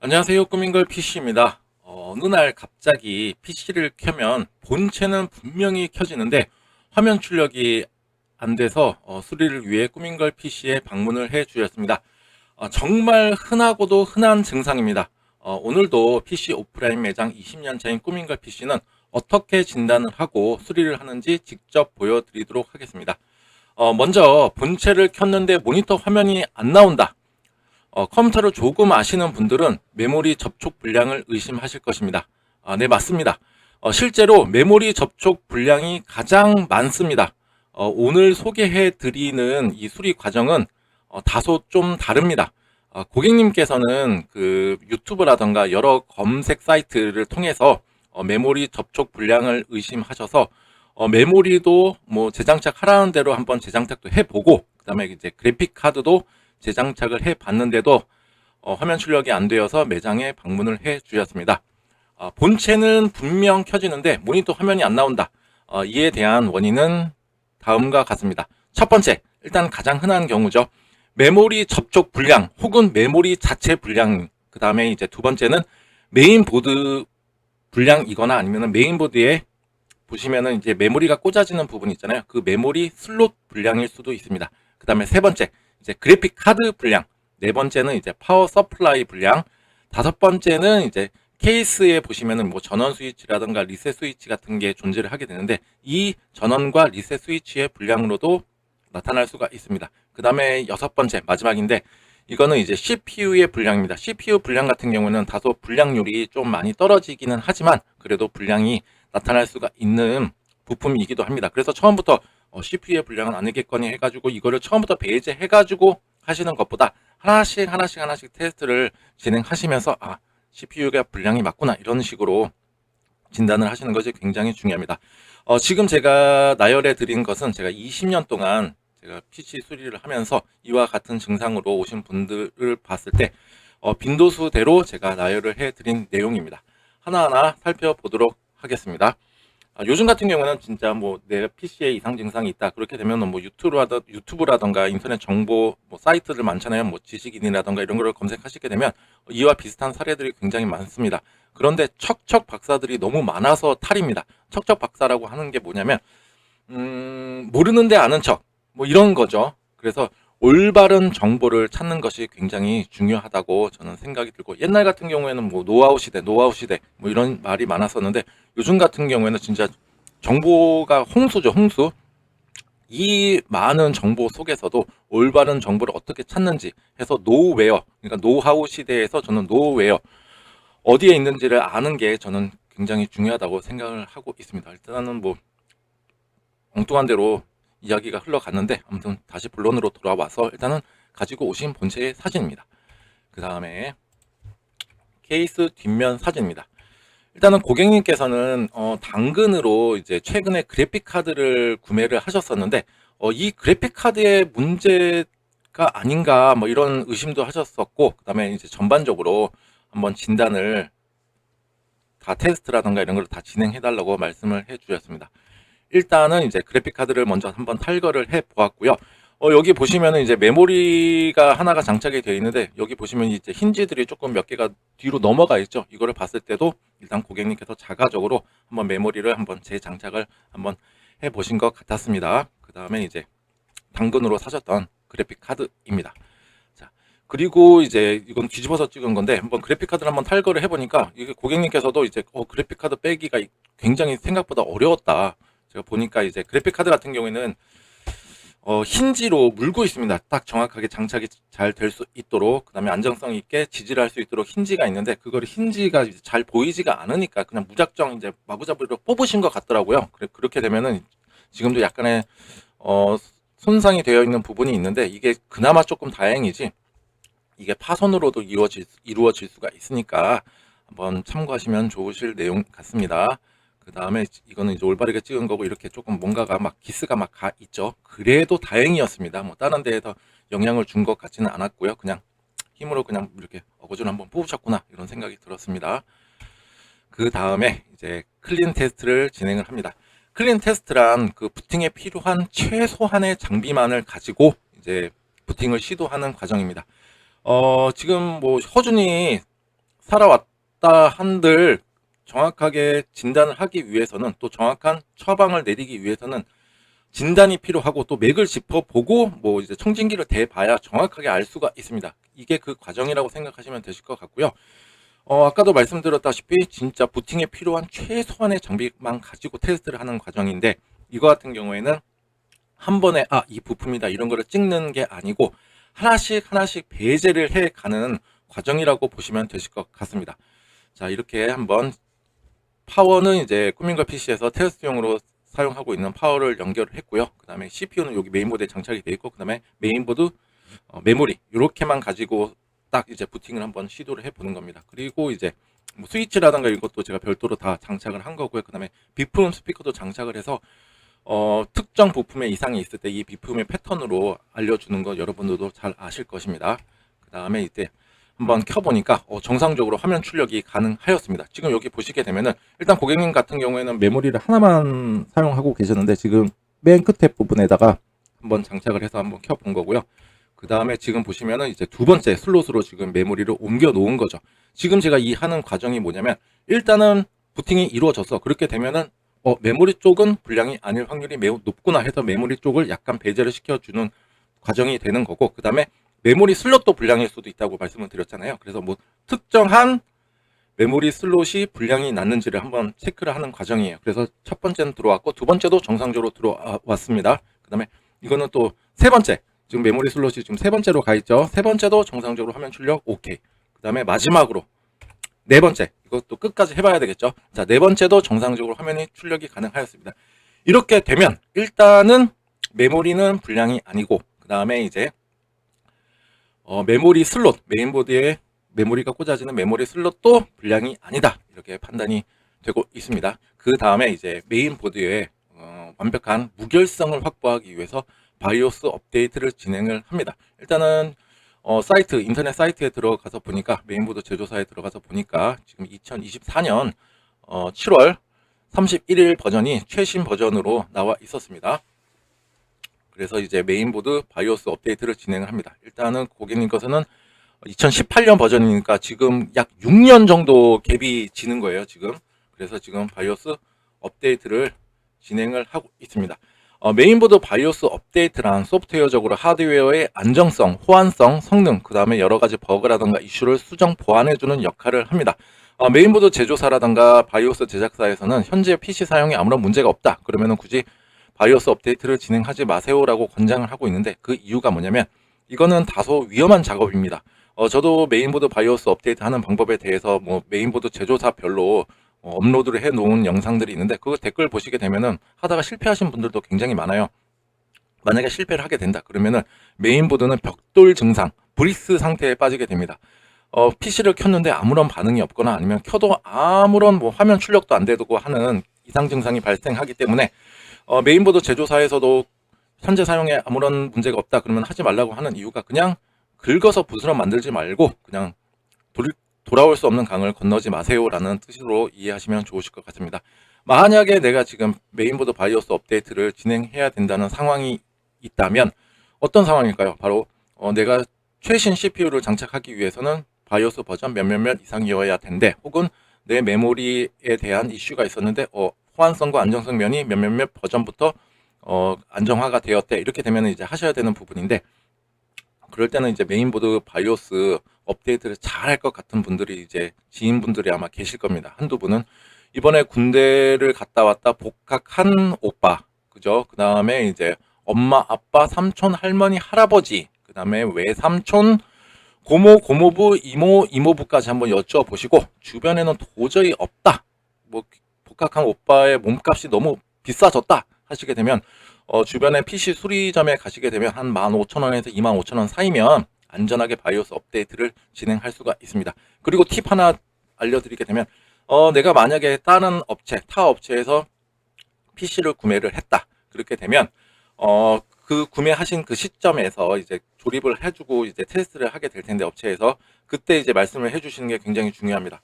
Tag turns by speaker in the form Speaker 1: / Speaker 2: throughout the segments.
Speaker 1: 안녕하세요. 꾸민걸 PC입니다. 어느 날 갑자기 PC를 켜면 본체는 분명히 켜지는데 화면 출력이 안 돼서 수리를 위해 꾸민걸 PC에 방문을 해 주셨습니다. 정말 흔하고도 흔한 증상입니다. 오늘도 PC 오프라인 매장 20년 차인 꾸민걸 PC는 어떻게 진단을 하고 수리를 하는지 직접 보여드리도록 하겠습니다. 먼저 본체를 켰는데 모니터 화면이 안 나온다. 컴퓨터를 조금 아시는 분들은 메모리 접촉 불량을 의심하실 것입니다. 네, 맞습니다. 실제로 메모리 접촉 불량이 가장 많습니다. 오늘 소개해 드리는 이 수리 과정은 다소 좀 다릅니다. 고객님께서는 그 유튜브라던가 여러 검색 사이트를 통해서 메모리 접촉 불량을 의심하셔서 메모리도 뭐 재장착 하라는 대로 한번 재장착도 해보고, 그 다음에 이제 그래픽 카드도 재장착을 해 봤는데도 화면 출력이 안 되어서 매장에 방문을 해 주셨습니다. 본체는 분명 켜지는데 모니터 화면이 안 나온다. 이에 대한 원인은 다음과 같습니다. 첫 번째, 일단 가장 흔한 경우죠. 메모리 접촉 불량 혹은 메모리 자체 불량. 그 다음에 이제 두 번째는 메인보드 불량이거나 아니면 메인보드에 보시면은 이제 메모리가 꽂아지는 부분 있잖아요. 그 메모리 슬롯 불량일 수도 있습니다. 그 다음에 세 번째, 이제 그래픽 카드 불량. 네 번째는 이제 파워 서플라이 불량. 다섯 번째는 이제 케이스에 보시면은 뭐 전원 스위치라든가 리셋 스위치 같은 게 존재를 하게 되는데 이 전원과 리셋 스위치의 불량으로도 나타날 수가 있습니다. 그 다음에 여섯 번째, 마지막인데 이거는 이제 CPU의 불량입니다. CPU 불량 같은 경우는 다소 불량률이 좀 많이 떨어지기는 하지만 그래도 불량이 나타날 수가 있는 부품이기도 합니다. 그래서 처음부터 CPU의 불량은 아니겠거니 해가지고 이거를 처음부터 배제해가지고 하시는 것보다 하나씩 테스트를 진행하시면서 CPU가 불량이 맞구나 이런 식으로 진단을 하시는 것이 굉장히 중요합니다. 지금 제가 나열해 드린 것은 제가 20년 동안 제가 PC 수리를 하면서 이와 같은 증상으로 오신 분들을 봤을 때 빈도수대로 제가 나열을 해 드린 내용입니다. 하나하나 살펴보도록 하겠습니다. 요즘 같은 경우는 진짜 뭐 내 PC에 이상 증상이 있다 그렇게 되면 뭐 유튜브라던가 인터넷 정보 뭐 사이트들 많잖아요. 뭐 지식인이라던가 이런 거를 검색하시게 되면 이와 비슷한 사례들이 굉장히 많습니다. 그런데 척척 박사들이 너무 많아서 탈입니다. 척척 박사라고 하는 게 뭐냐면 모르는데 아는 척 뭐 이런 거죠. 그래서 올바른 정보를 찾는 것이 굉장히 중요하다고 저는 생각이 들고, 옛날 같은 경우에는 뭐 노하우 시대 뭐 이런 말이 많았었는데 요즘 같은 경우에는 진짜 정보가 홍수죠, 홍수. 이 많은 정보 속에서도 올바른 정보를 어떻게 찾는지 해서 노웨어, 그러니까 노하우 시대에서 저는 노웨어 어디에 있는지를 아는 게 저는 굉장히 중요하다고 생각을 하고 있습니다. 일단은 뭐 엉뚱한 대로 이야기가 흘러갔는데 아무튼 다시 본론으로 돌아와서 일단은 가지고 오신 본체의 사진입니다. 그 다음에 케이스 뒷면 사진입니다. 일단은 고객님께서는 당근으로 이제 최근에 그래픽 카드를 구매를 하셨었는데 이 그래픽 카드의 문제가 아닌가 뭐 이런 의심도 하셨었고, 그다음에 이제 전반적으로 한번 진단을 다 테스트라든가 이런 걸 다 진행해 달라고 말씀을 해 주셨습니다. 일단은 이제 그래픽 카드를 먼저 한번 탈거를 해 보았고요. 여기 보시면은 이제 메모리가 하나가 장착이 되어 있는데 여기 보시면 이제 힌지들이 조금 몇 개가 뒤로 넘어가 있죠. 이거를 봤을 때도 일단 고객님께서 자가적으로 한번 메모리를 한번 재장착을 한번 해 보신 것 같았습니다. 그 다음에 이제 당근으로 사셨던 그래픽 카드입니다. 자, 그리고 이제 이건 뒤집어서 찍은 건데 한번 그래픽 카드를 한번 탈거를 해보니까 이게 고객님께서도 이제 그래픽 카드 빼기가 굉장히 생각보다 어려웠다. 제가 보니까 이제 그래픽 카드 같은 경우에는 힌지로 물고 있습니다. 딱 정확하게 장착이 잘 될 수 있도록, 그 다음에 안정성 있게 지지를 할 수 있도록 힌지가 있는데 그거를 힌지가 이제 잘 보이지가 않으니까 그냥 무작정 이제 마구잡이로 뽑으신 것 같더라고요. 그렇게 되면은 지금도 약간의 어, 손상이 되어 있는 부분이 있는데 이게 그나마 조금 다행이지 이게 파손으로도 이루어질 수가 있으니까 한번 참고하시면 좋으실 내용 같습니다. 그 다음에 이거는 이제 올바르게 찍은 거고 이렇게 조금 뭔가가 막 기스가 막 가 있죠. 그래도 다행이었습니다. 뭐 다른 데에서 영향을 준 것 같지는 않았고요. 그냥 힘으로 그냥 이렇게 어거지로 한번 뽑으셨구나 이런 생각이 들었습니다. 그 다음에 이제 클린 테스트를 진행을 합니다. 클린 테스트란 그 부팅에 필요한 최소한의 장비만을 가지고 이제 부팅을 시도하는 과정입니다. 지금 뭐 허준이 살아왔다 한들 정확하게 진단을 하기 위해서는, 또 정확한 처방을 내리기 위해서는 진단이 필요하고, 또 맥을 짚어보고 뭐 이제 청진기를 대봐야 정확하게 알 수가 있습니다. 이게 그 과정이라고 생각하시면 되실 것 같고요. 아까도 말씀드렸다시피 진짜 부팅에 필요한 최소한의 장비만 가지고 테스트를 하는 과정인데, 이거 같은 경우에는 한 번에 이 부품이다 이런 거를 찍는 게 아니고 하나씩 배제를 해 가는 과정이라고 보시면 되실 것 같습니다. 자, 이렇게 한번 파워는 이제 꾸민걸 PC에서 테스트용으로 사용하고 있는 파워를 연결을 했고요. 그 다음에 CPU는 여기 메인보드에 장착이 되어 있고, 그 다음에 메인보드 메모리 이렇게만 가지고 딱 이제 부팅을 한번 시도를 해보는 겁니다. 그리고 이제 뭐 스위치라든가 이것도 제가 별도로 다 장착을 한 거고요. 그 다음에 비품 스피커도 장착을 해서 특정 부품에 이상이 있을 때 이 비품의 패턴으로 알려주는 거 여러분들도 잘 아실 것입니다. 그 다음에 이제 한번 켜보니까 정상적으로 화면 출력이 가능하였습니다. 지금 여기 보시게 되면은 일단 고객님 같은 경우에는 메모리를 하나만 사용하고 계셨는데 지금 맨 끝에 부분에다가 한번 장착을 해서 한번 켜본 거고요. 그 다음에 지금 보시면은 이제 두 번째 슬롯으로 지금 메모리를 옮겨 놓은 거죠. 지금 제가 이 하는 과정이 뭐냐면, 일단은 부팅이 이루어져서 그렇게 되면은 메모리 쪽은 분량이 아닐 확률이 매우 높구나 해서 메모리 쪽을 약간 배제를 시켜주는 과정이 되는 거고, 그 다음에 메모리 슬롯도 분량일 수도 있다고 말씀을 드렸잖아요. 그래서 뭐 특정한 메모리 슬롯이 분량이 났는지를 한번 체크를 하는 과정이에요. 그래서 첫 번째는 들어왔고 두 번째도 정상적으로 들어왔습니다. 그 다음에 이거는 또 세 번째, 지금 메모리 슬롯이 지금 세 번째로 가 있죠. 세 번째도 정상적으로 화면 출력 오케이. 그 다음에 마지막으로 네 번째, 이것도 끝까지 해봐야 되겠죠. 자, 네 번째도 정상적으로 화면이 출력이 가능하였습니다. 이렇게 되면 일단은 메모리는 분량이 아니고, 그 다음에 이제 메모리 슬롯, 메인보드에 메모리가 꽂아지는 메모리 슬롯도 분량이 아니다, 이렇게 판단이 되고 있습니다. 그 다음에 이제 메인보드에 완벽한 무결성을 확보하기 위해서 바이오스 업데이트를 진행을 합니다. 일단은 사이트, 인터넷 사이트에 들어가서 보니까, 메인보드 제조사에 들어가서 보니까 지금 2024년 7월 31일 버전이 최신 버전으로 나와 있었습니다. 그래서 이제 메인보드 바이오스 업데이트를 진행을 합니다. 일단은 고객님 것은 2018년 버전이니까 지금 약 6년 정도 갭이 지는 거예요, 지금. 그래서 지금 바이오스 업데이트를 진행을 하고 있습니다. 메인보드 바이오스 업데이트란 소프트웨어적으로 하드웨어의 안정성, 호환성, 성능, 그 다음에 여러 가지 버그라든가 이슈를 수정 보완해주는 역할을 합니다. 메인보드 제조사라든가 바이오스 제작사에서는 현재 PC 사용에 아무런 문제가 없다, 그러면은 굳이 바이오스 업데이트를 진행하지 마세요라고 권장을 하고 있는데, 그 이유가 뭐냐면 이거는 다소 위험한 작업입니다. 저도 메인보드 바이오스 업데이트 하는 방법에 대해서 뭐 메인보드 제조사별로 업로드를 해 놓은 영상들이 있는데, 그 댓글 보시게 되면은 하다가 실패하신 분들도 굉장히 많아요. 만약에 실패를 하게 된다 그러면은 메인보드는 벽돌 증상, 브리스 상태에 빠지게 됩니다. PC를 켰는데 아무런 반응이 없거나, 아니면 켜도 아무런 뭐 화면 출력도 안 되고 하는 이상 증상이 발생하기 때문에 메인보드 제조사에서도 현재 사용에 아무런 문제가 없다 그러면 하지 말라고 하는 이유가, 그냥 긁어서 부스럼 만들지 말고 그냥 돌아올 수 없는 강을 건너지 마세요라는 뜻으로 이해하시면 좋으실 것 같습니다. 만약에 내가 지금 메인보드 바이오스 업데이트를 진행해야 된다는 상황이 있다면 어떤 상황일까요? 바로 내가 최신 CPU를 장착하기 위해서는 바이오스 버전 몇몇몇 이상이어야 된대, 혹은 내 메모리에 대한 이슈가 있었는데 호환성과 안정성 면이 몇몇몇 버전부터 안정화가 되었대, 이렇게 되면 이제 하셔야 되는 부분인데, 그럴 때는 이제 메인보드 바이오스 업데이트를 잘 할 것 같은 분들이, 이제 지인분들이 아마 계실 겁니다. 한두 분은 이번에 군대를 갔다 왔다 복학한 오빠, 그죠? 그 다음에 이제 엄마, 아빠, 삼촌, 할머니, 할아버지, 그 다음에 외삼촌, 고모, 고모부, 이모, 이모부까지 한번 여쭤보시고, 주변에는 도저히 없다, 뭐 복학한 오빠의 몸값이 너무 비싸졌다 하시게 되면 주변에 PC 수리점에 가시게 되면 한 15,000원에서 25,000원 사이면 안전하게 바이오스 업데이트를 진행할 수가 있습니다. 그리고 팁 하나 알려드리게 되면, 내가 만약에 다른 업체, 타 업체에서 PC를 구매를 했다 그렇게 되면 그 구매하신 그 시점에서 이제 조립을 해주고 이제 테스트를 하게 될 텐데, 업체에서 그때 이제 말씀을 해주시는 게 굉장히 중요합니다.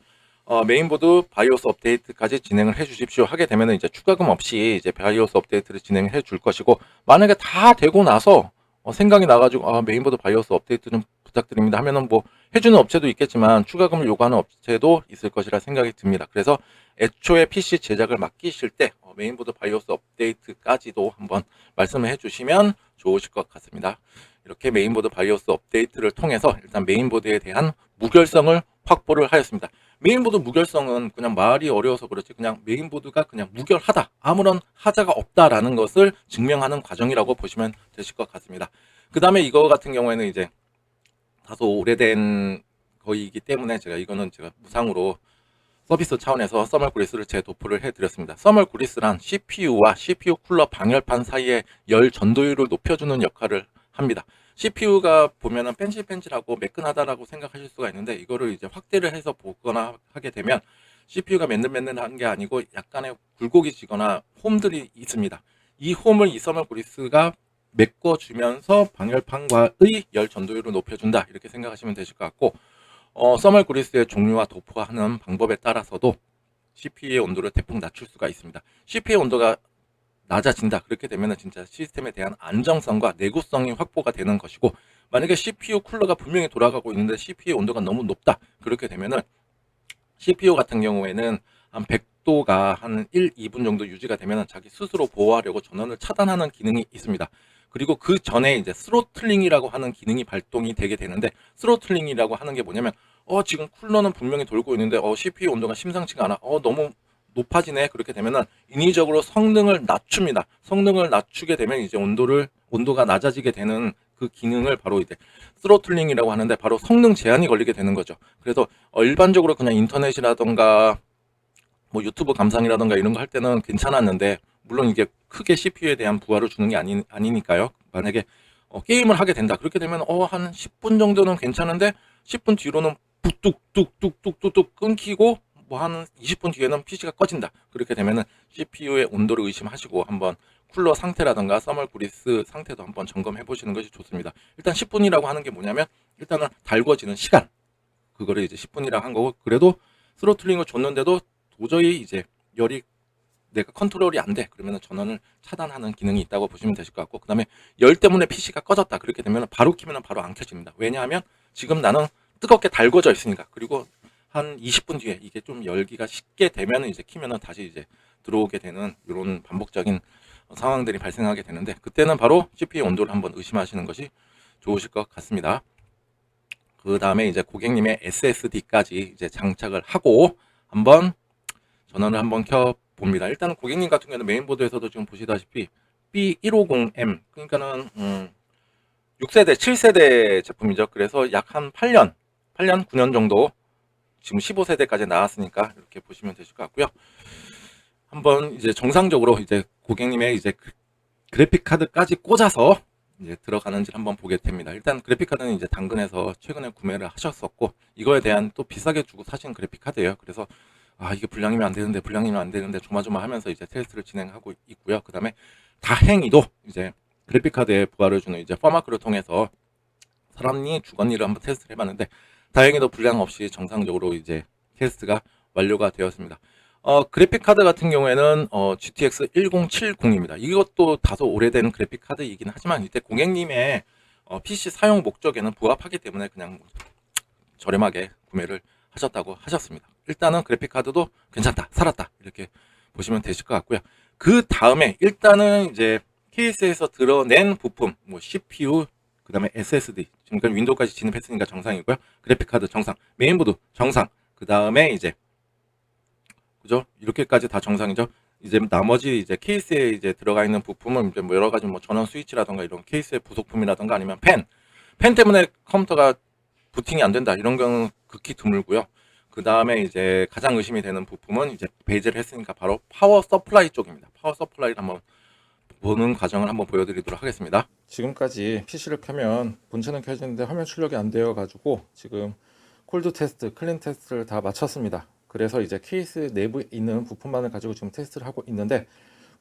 Speaker 1: 메인보드 바이오스 업데이트까지 진행을 해 주십시오 하게 되면 이제 추가금 없이 이제 바이오스 업데이트를 진행을 해 줄 것이고, 만약에 다 되고 나서 생각이 나가지고 메인보드 바이오스 업데이트 좀 부탁드립니다 하면은 뭐 해주는 업체도 있겠지만 추가금을 요구하는 업체도 있을 것이라 생각이 듭니다. 그래서 애초에 PC 제작을 맡기실 때 메인보드 바이오스 업데이트까지도 한번 말씀을 해주시면 좋으실 것 같습니다. 이렇게 메인보드 바이오스 업데이트를 통해서 일단 메인보드에 대한 무결성을 확보를 하였습니다. 메인보드 무결성은 그냥 말이 어려워서 그렇지 그냥 메인보드가 그냥 무결하다, 아무런 하자가 없다라는 것을 증명하는 과정이라고 보시면 되실 것 같습니다. 그 다음에 이거 같은 경우에는 이제 다소 오래된 거이기 때문에 이거는 제가 무상으로 서비스 차원에서 서멀 그리스를 재도포를 해드렸습니다. 서멀 그리스란 CPU와 CPU 쿨러 방열판 사이의 열 전도율을 높여주는 역할을 합니다. CPU가 보면은 뺀질뺀질하고 매끈하다라고 생각하실 수가 있는데, 이거를 이제 확대를 해서 보거나 하게 되면 CPU가 맨들맨들한 게 아니고 약간의 굴곡이지거나 홈들이 있습니다. 이 홈을 이 서멀 그리스가 메꿔주면서 방열판과의 열 전도율을 높여준다, 이렇게 생각하시면 되실 것 같고, 서멀 그리스의 종류와 도포하는 방법에 따라서도 CPU의 온도를 대폭 낮출 수가 있습니다. CPU의 온도가 낮아진다, 그렇게 되면 진짜 시스템에 대한 안정성과 내구성이 확보가 되는 것이고, 만약에 CPU 쿨러가 분명히 돌아가고 있는데 CPU 온도가 너무 높다, 그렇게 되면은 CPU 같은 경우에는 한 100도가 한 1, 2분 정도 유지가 되면 자기 스스로 보호하려고 전원을 차단하는 기능이 있습니다. 그리고 그 전에 이제 스로틀링이라고 하는 기능이 발동이 되게 되는데, 스로틀링이라고 하는 게 뭐냐면 지금 쿨러는 분명히 돌고 있는데 CPU 온도가 심상치가 않아, 너무 높아지네, 그렇게 되면은 인위적으로 성능을 낮춥니다. 성능을 낮추게 되면 이제 온도가 낮아지게 되는 그 기능을 바로 이제 스로틀링이라고 하는데, 바로 성능 제한이 걸리게 되는 거죠. 그래서 일반적으로 그냥 인터넷이라던가 뭐 유튜브 감상이라던가 이런 거 할 때는 괜찮았는데, 물론 이게 크게 CPU에 대한 부하를 주는 게 아니니까요. 만약에 게임을 하게 된다, 그렇게 되면 한 10분 정도는 괜찮은데 10분 뒤로는 뚝뚝뚝뚝뚝뚝 끊기고 뭐 한 20분 뒤에는 PC가 꺼진다, 그렇게 되면은 CPU의 온도를 의심하시고 한번 쿨러 상태라던가 서멀 그리스 상태도 한번 점검해 보시는 것이 좋습니다. 일단 10분이라고 하는 게 뭐냐면, 일단은 달궈지는 시간, 그거를 이제 10분이라고 한 거고, 그래도 스로틀링을 줬는데도 도저히 이제 열이 내가 컨트롤이 안 돼, 그러면 전원을 차단하는 기능이 있다고 보시면 되실 것 같고, 그 다음에 열 때문에 PC가 꺼졌다, 그렇게 되면 바로 키면 바로 안 켜집니다. 왜냐하면 지금 나는 뜨겁게 달궈져 있으니까. 그리고 한 20분 뒤에 이게 좀 열기가 식게 되면 이제 키면은 다시 이제 들어오게 되는 이런 반복적인 상황들이 발생하게 되는데, 그때는 바로 CPU 온도를 한번 의심하시는 것이 좋으실 것 같습니다. 그 다음에 이제 고객님의 SSD까지 이제 장착을 하고 한번 전원을 한번 켜 봅니다. 일단 고객님 같은 경우는 메인보드에서도 지금 보시다시피 B150M, 그러니까는 6세대, 7세대 제품이죠. 그래서 약 한 8년, 9년 정도, 지금 15세대까지 나왔으니까 이렇게 보시면 되실 것 같고요. 한번 이제 정상적으로 이제 고객님의 이제 그래픽 카드까지 꽂아서 이제 들어가는지 한번 보게 됩니다. 일단 그래픽 카드는 이제 당근에서 최근에 구매를 하셨었고, 이거에 대한 또 비싸게 주고 사신 그래픽 카드예요. 그래서 이게 불량이면 안 되는데 조마조마하면서 이제 테스트를 진행하고 있고요. 그 다음에 다행히도 이제 그래픽 카드에 부하를 주는 이제 퍼마크를 통해서 사람이 주거니를 한번 테스트를 해봤는데, 다행히도 불량 없이 정상적으로 이제 테스트가 완료가 되었습니다. 그래픽 카드 같은 경우에는 GTX 1070입니다. 이것도 다소 오래된 그래픽 카드이긴 하지만 이때 고객님의 PC 사용 목적에는 부합하기 때문에 그냥 저렴하게 구매를 하셨다고 하셨습니다. 일단은 그래픽 카드도 괜찮다, 살았다, 이렇게 보시면 되실 것 같고요. 그 다음에 일단은 이제 케이스에서 드러낸 부품, 뭐 CPU, 그 다음에 SSD, 지금까지 윈도우까지 진입했으니까 정상이고요. 그래픽 카드 정상, 메인보드 정상, 그 다음에 이제 그죠? 이렇게까지 다 정상이죠. 이제 나머지 이제 케이스에 이제 들어가 있는 부품은 이제 뭐 여러 가지 뭐 전원 스위치라던가 이런 케이스의 부속품이라던가 아니면 펜 때문에 컴퓨터가 부팅이 안 된다, 이런 경우는 극히 드물고요. 그 다음에 이제 가장 의심이 되는 부품은 이제 배제를 했으니까 바로 파워 서플라이 쪽입니다. 파워 서플라이를 한번 보는 과정을 한번 보여드리도록 하겠습니다. 지금까지 PC를 켜면 본체는 켜지는데 화면 출력이 안 되어 가지고 지금 콜드 테스트, 클린 테스트를 다 마쳤습니다. 그래서 이제 케이스 내부에 있는 부품만을 가지고 지금 테스트를 하고 있는데,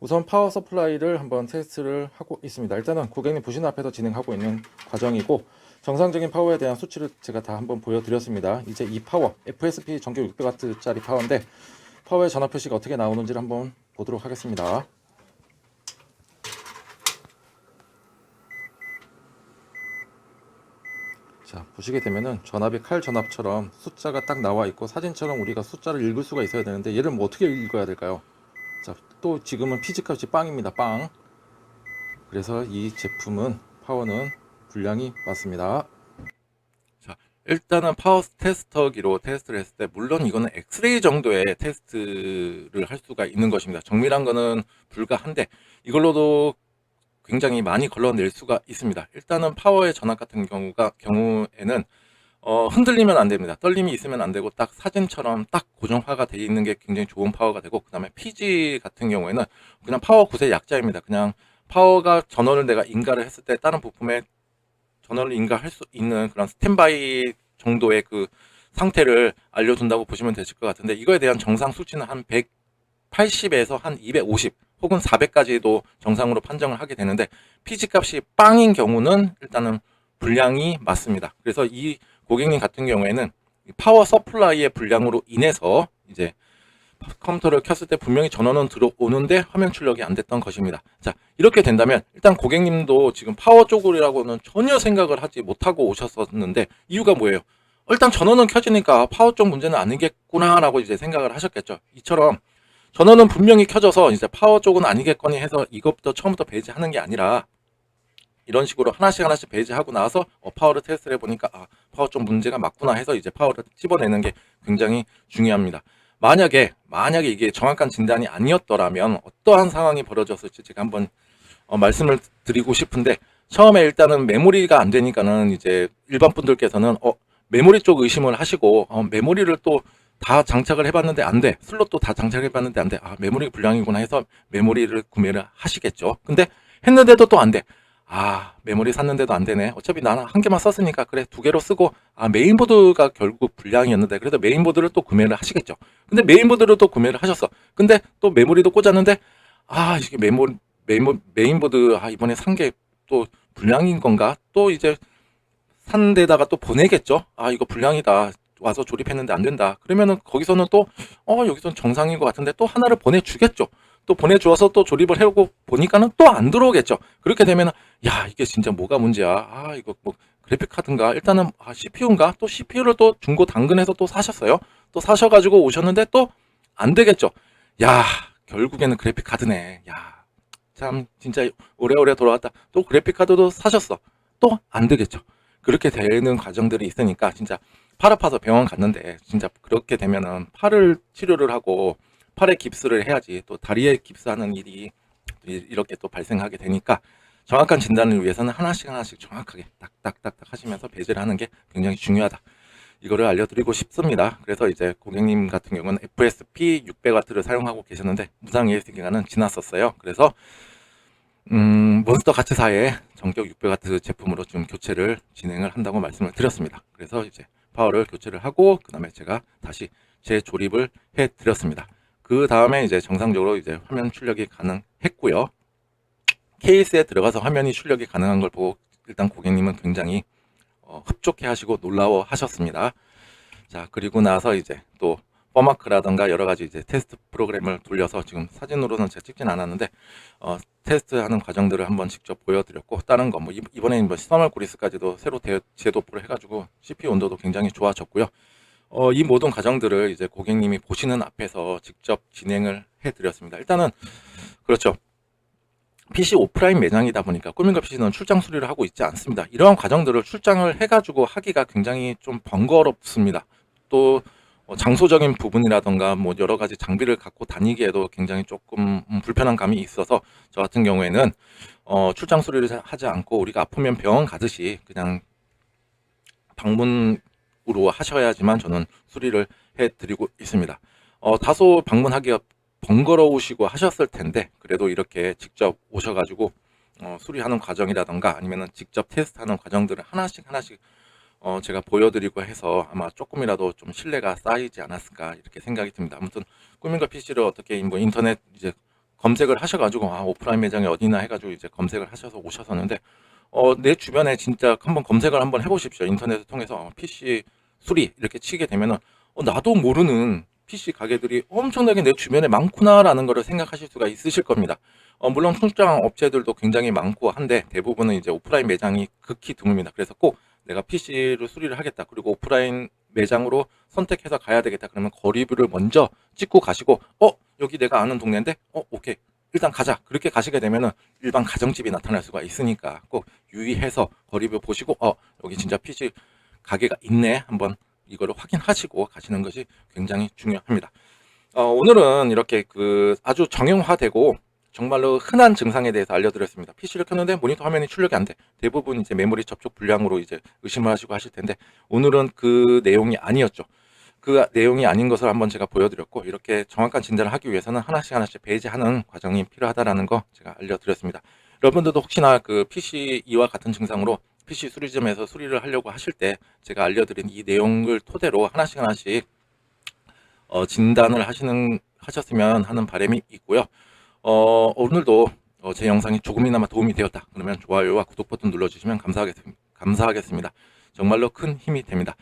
Speaker 1: 우선 파워 서플라이를 한번 테스트를 하고 있습니다. 일단은 고객님 보시는 앞에서 진행하고 있는 과정이고, 정상적인 파워에 대한 수치를 제가 다 한번 보여드렸습니다. 이제 이 파워, FSP 전기 600W짜리 파워인데 파워의 전압 표시가 어떻게 나오는지를 한번 보도록 하겠습니다. 자, 보시게 되면은 전압이 칼 전압처럼 숫자가 딱 나와 있고 사진처럼 우리가 숫자를 읽을 수가 있어야 되는데 얘를 뭐 어떻게 읽어야 될까요? 자, 또 지금은 피지값이 빵입니다. 빵. 그래서 이 제품은 파워는 불량이 맞습니다. 자, 일단은 파워 테스터기로 테스트를 했을 때 물론 이거는 엑스레이 정도의 테스트를 할 수가 있는 것입니다. 정밀한 거는 불가한데 이걸로도 굉장히 많이 걸러낼 수가 있습니다. 일단은 파워의 전압 같은 경우에는 흔들리면 안 됩니다. 떨림이 있으면 안 되고 딱 사진처럼 딱 고정화가 되어 있는 게 굉장히 좋은 파워가 되고, 그 다음에 PG 같은 경우에는 그냥 파워 9세 약자입니다. 그냥 파워가 전원을 내가 인가를 했을 때 다른 부품에 전원을 인가할 수 있는 그런 스탠바이 정도의 그 상태를 알려준다고 보시면 되실 것 같은데, 이거에 대한 정상 수치는 한 180에서 한 250 혹은 400까지도 정상으로 판정을 하게 되는데, PG 값이 빵인 경우는 일단은 불량이 맞습니다. 그래서 이 고객님 같은 경우에는 파워 서플라이의 불량으로 인해서 이제 컴퓨터를 켰을 때 분명히 전원은 들어오는데 화면 출력이 안 됐던 것입니다. 자, 이렇게 된다면 일단 고객님도 지금 파워 쪽이라고는 전혀 생각을 하지 못하고 오셨었는데, 이유가 뭐예요? 일단 전원은 켜지니까 파워 쪽 문제는 아니겠구나 라고 이제 생각을 하셨겠죠. 이처럼 전원은 분명히 켜져서 이제 파워 쪽은 아니겠거니 해서 이것부터 처음부터 배제하는 게 아니라, 이런 식으로 하나씩 배제하고 나서 파워를 테스트를 해보니까 파워 쪽 문제가 맞구나 해서 이제 파워를 찝어내는 게 굉장히 중요합니다. 만약에 이게 정확한 진단이 아니었더라면 어떠한 상황이 벌어졌을지 제가 한번 말씀을 드리고 싶은데, 처음에 일단은 메모리가 안 되니까는 이제 일반 분들께서는 메모리 쪽 의심을 하시고 메모리를 또 다 장착을 해봤는데 안 돼, 슬롯도 다 장착해봤는데 안 돼, 메모리 불량이구나 해서 메모리를 구매를 하시겠죠. 근데 했는데도 또 안 돼. 메모리 샀는데도 안 되네. 어차피 나는 한 개만 썼으니까 그래, 두 개로 쓰고, 메인보드가 결국 불량이었는데 그래도 메인보드를 또 구매를 하시겠죠. 근데 메인보드를 또 구매를 하셨어. 근데 또 메모리도 꽂았는데 이게 메인보드 이번에 산 게 또 불량인 건가? 또 이제 산 데다가 또 보내겠죠. 이거 불량이다, 와서 조립했는데 안 된다. 그러면은 거기서는 또 여기서는 정상인 것 같은데 또 하나를 보내주겠죠. 또 보내주어서 또 조립을 해오고 보니까는 또 안 들어오겠죠. 그렇게 되면은 이게 진짜 뭐가 문제야. 이거 뭐 그래픽 카드인가? 일단은 CPU인가? 또 CPU를 또 중고 당근에서 또 사셨어요. 또 사셔가지고 오셨는데 또 안 되겠죠. 결국에는 그래픽 카드네. 참 진짜 오래오래 돌아왔다. 또 그래픽 카드도 사셨어. 또 안 되겠죠. 그렇게 되는 과정들이 있으니까 진짜 팔 아파서 병원 갔는데, 진짜 그렇게 되면은 팔을 치료를 하고 팔에 깁스를 해야지 또 다리에 깁스하는 일이 이렇게 또 발생하게 되니까, 정확한 진단을 위해서는 하나씩 정확하게 딱딱딱딱 하시면서 배제를 하는 게 굉장히 중요하다, 이거를 알려드리고 싶습니다. 그래서 이제 고객님 같은 경우는 FSP 600W를 사용하고 계셨는데 무상 AS 기간은 지났었어요. 그래서 몬스터 가츠사의 정격 600W 제품으로 좀 교체를 진행을 한다고 말씀을 드렸습니다. 그래서 이제 파워를 교체를 하고 그 다음에 제가 다시 재조립을 해 드렸습니다. 그 다음에 이제 정상적으로 이제 화면 출력이 가능했고요. 케이스에 들어가서 화면이 출력이 가능한 걸 보고 일단 고객님은 굉장히 흡족해 하시고 놀라워 하셨습니다. 자, 그리고 나서 이제 또 퍼마크라던가 여러 가지 이제 테스트 프로그램을 돌려서, 지금 사진으로는 제가 찍진 않았는데 테스트하는 과정들을 한번 직접 보여드렸고, 다른 거 뭐 이번에는 뭐 시너멀 그리스까지도 새로 재도포를 해가지고 CPU 온도도 굉장히 좋아졌고요. 이 모든 과정들을 이제 고객님이 보시는 앞에서 직접 진행을 해드렸습니다. 일단은 그렇죠. PC 오프라인 매장이다 보니까 꾸민가 PC는 출장 수리를 하고 있지 않습니다. 이러한 과정들을 출장을 해가지고 하기가 굉장히 좀 번거롭습니다. 또 장소적인 부분이라던가 뭐 여러 가지 장비를 갖고 다니기에도 굉장히 조금 불편한 감이 있어서, 저 같은 경우에는 출장 수리를 하지 않고 우리가 아프면 병원 가듯이 그냥 방문으로 하셔야지만 저는 수리를 해드리고 있습니다. 다소 방문하기가 번거로우시고 하셨을 텐데, 그래도 이렇게 직접 오셔가지고 수리하는 과정이라던가 아니면은 직접 테스트하는 과정들을 하나씩 제가 보여드리고 해서 아마 조금이라도 좀 신뢰가 쌓이지 않았을까 이렇게 생각이 듭니다. 아무튼 꾸민가 PC를 어떻게 뭐 인터넷 이제 검색을 하셔가지고 오프라인 매장이 어디나 해가지고 이제 검색을 하셔서 오셨었는데, 내 주변에 진짜 한번 검색을 한번 해보십시오. 인터넷을 통해서 PC 수리 이렇게 치게 되면은 나도 모르는 PC 가게들이 엄청나게 내 주변에 많구나라는 것을 생각하실 수가 있으실 겁니다. 물론 출장 업체들도 굉장히 많고 한데 대부분은 이제 오프라인 매장이 극히 드뭅니다. 그래서 꼭 내가 PC로 수리를 하겠다. 그리고 오프라인 매장으로 선택해서 가야 되겠다. 그러면 거리뷰를 먼저 찍고 가시고, 여기 내가 아는 동네인데, 오케이. 일단 가자. 그렇게 가시게 되면은 일반 가정집이 나타날 수가 있으니까 꼭 유의해서 거리뷰 보시고, 여기 진짜 PC 가게가 있네. 한번 이거를 확인하시고 가시는 것이 굉장히 중요합니다. 오늘은 이렇게 아주 정형화되고 정말로 흔한 증상에 대해서 알려드렸습니다. PC를 켰는데 모니터 화면이 출력이 안 돼. 대부분 이제 메모리 접촉 불량으로 이제 의심을 하시고 하실 텐데, 오늘은 그 내용이 아니었죠. 그 내용이 아닌 것을 한번 제가 보여드렸고, 이렇게 정확한 진단을 하기 위해서는 하나씩 배제하는 과정이 필요하다라는 거 제가 알려드렸습니다. 여러분들도 혹시나 PC 이와 같은 증상으로 PC 수리점에서 수리를 하려고 하실 때 제가 알려드린 이 내용을 토대로 하나씩 진단을 하셨으면 하는 바람이 있고요. 오늘도 제 영상이 조금이나마 도움이 되었다 그러면 좋아요와 구독 버튼 눌러주시면 감사하겠습니다. 정말로 큰 힘이 됩니다.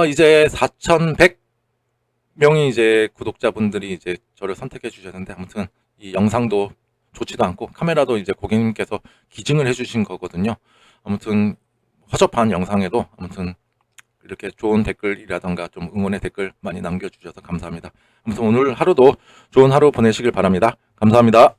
Speaker 1: 이제 4,100명이 이제 구독자분들이 이제 저를 선택해 주셨는데, 아무튼 이 영상도 좋지도 않고 카메라도 이제 고객님께서 기증을 해 주신 거거든요. 아무튼 허접한 영상에도 아무튼 이렇게 좋은 댓글이라던가 좀 응원의 댓글 많이 남겨주셔서 감사합니다. 아무튼 오늘 하루도 좋은 하루 보내시길 바랍니다. 감사합니다.